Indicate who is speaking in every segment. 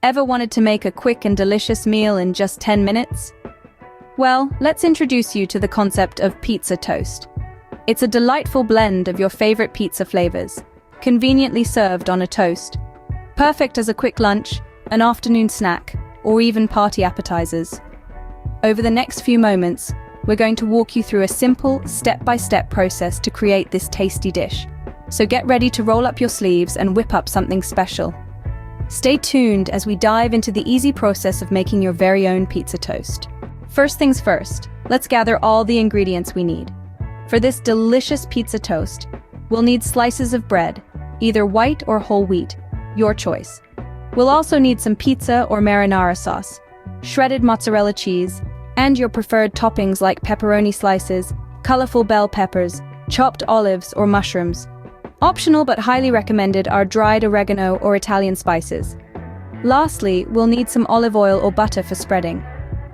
Speaker 1: Ever wanted to make a quick and delicious meal in just 10 minutes? Well, let's introduce you to the concept of pizza toast. It's a delightful blend of your favorite pizza flavors, conveniently served on a toast. Perfect as a quick lunch, an afternoon snack, or even party appetizers. Over the next few moments, we're going to walk you through a simple, step-by-step process to create this tasty dish. So get ready to roll up your sleeves and whip up something special. Stay tuned as we dive into the easy process of making your very own pizza toast. First things first, let's gather all the ingredients we need. For this delicious pizza toast, we'll need slices of bread, either white or whole wheat, your choice. We'll also need some pizza or marinara sauce, shredded mozzarella cheese, and your preferred toppings like pepperoni slices, colorful bell peppers, chopped olives or mushrooms. Optional but highly recommended are dried oregano or Italian spices. Lastly, we'll need some olive oil or butter for spreading.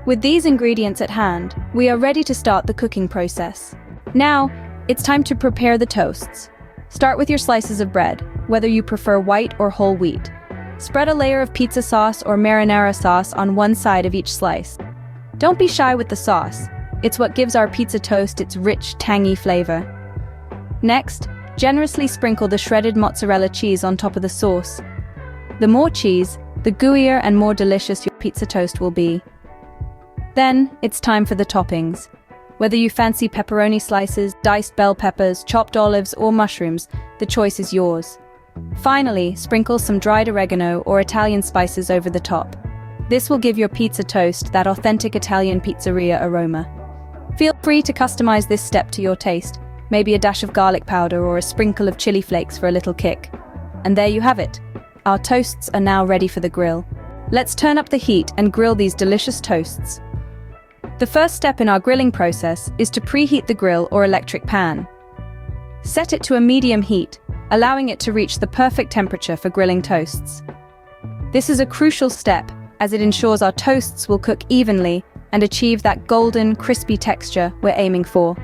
Speaker 1: With these ingredients at hand, we are ready to start the cooking process. Now, it's time to prepare the toasts. Start with your slices of bread, whether you prefer white or whole wheat. Spread a layer of pizza sauce or marinara sauce on one side of each slice. Don't be shy with the sauce. It's what gives our pizza toast its rich, tangy flavor. Next, generously sprinkle the shredded mozzarella cheese on top of the sauce. The more cheese, the gooier and more delicious your pizza toast will be. Then, it's time for the toppings. Whether you fancy pepperoni slices, diced bell peppers, chopped olives, or mushrooms, the choice is yours. Finally, sprinkle some dried oregano or Italian spices over the top. This will give your pizza toast that authentic Italian pizzeria aroma. Feel free to customize this step to your taste. Maybe a dash of garlic powder or a sprinkle of chili flakes for a little kick. And there you have it. Our toasts are now ready for the grill. Let's turn up the heat and grill these delicious toasts. The first step in our grilling process is to preheat the grill or electric pan. Set it to a medium heat, allowing it to reach the perfect temperature for grilling toasts. This is a crucial step as it ensures our toasts will cook evenly and achieve that golden, crispy texture we're aiming for.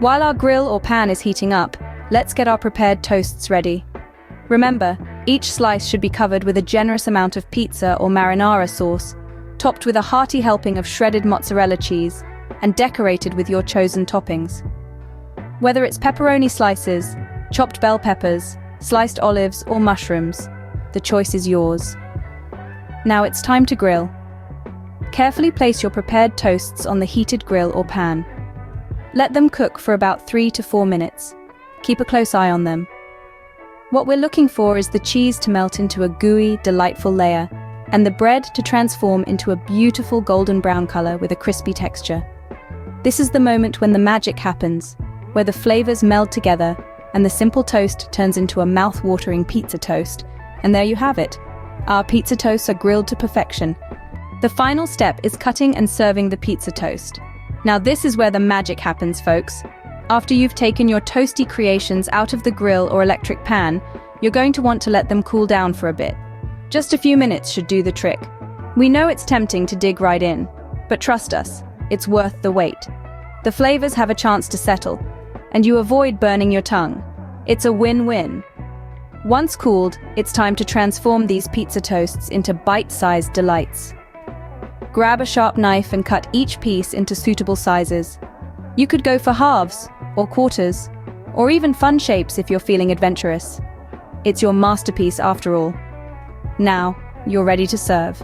Speaker 1: While our grill or pan is heating up, let's get our prepared toasts ready. Remember, each slice should be covered with a generous amount of pizza or marinara sauce, topped with a hearty helping of shredded mozzarella cheese, and decorated with your chosen toppings. Whether it's pepperoni slices, chopped bell peppers, sliced olives, or mushrooms, the choice is yours. Now it's time to grill. Carefully place your prepared toasts on the heated grill or pan. Let them cook for about 3 to 4 minutes. Keep a close eye on them. What we're looking for is the cheese to melt into a gooey, delightful layer, and the bread to transform into a beautiful golden brown color with a crispy texture. This is the moment when the magic happens, where the flavors meld together and the simple toast turns into a mouth-watering pizza toast. And there you have it. Our pizza toasts are grilled to perfection. The final step is cutting and serving the pizza toast. Now this is where the magic happens, folks. After you've taken your toasty creations out of the grill or electric pan, you're going to want to let them cool down for a bit. Just a few minutes should do the trick. We know it's tempting to dig right in, but trust us, it's worth the wait. The flavors have a chance to settle, and you avoid burning your tongue. It's a win-win. Once cooled, it's time to transform these pizza toasts into bite-sized delights. Grab a sharp knife and cut each piece into suitable sizes. You could go for halves, or quarters, or even fun shapes if you're feeling adventurous. It's your masterpiece after all. Now, you're ready to serve.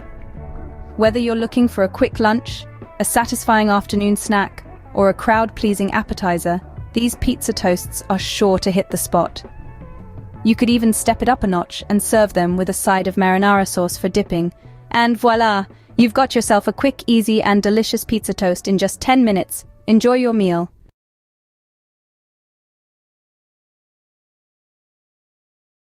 Speaker 1: Whether you're looking for a quick lunch, a satisfying afternoon snack, or a crowd-pleasing appetizer, these pizza toasts are sure to hit the spot. You could even step it up a notch and serve them with a side of marinara sauce for dipping. And voila! You've got yourself a quick, easy, and delicious pizza toast in just 10 minutes. Enjoy your meal.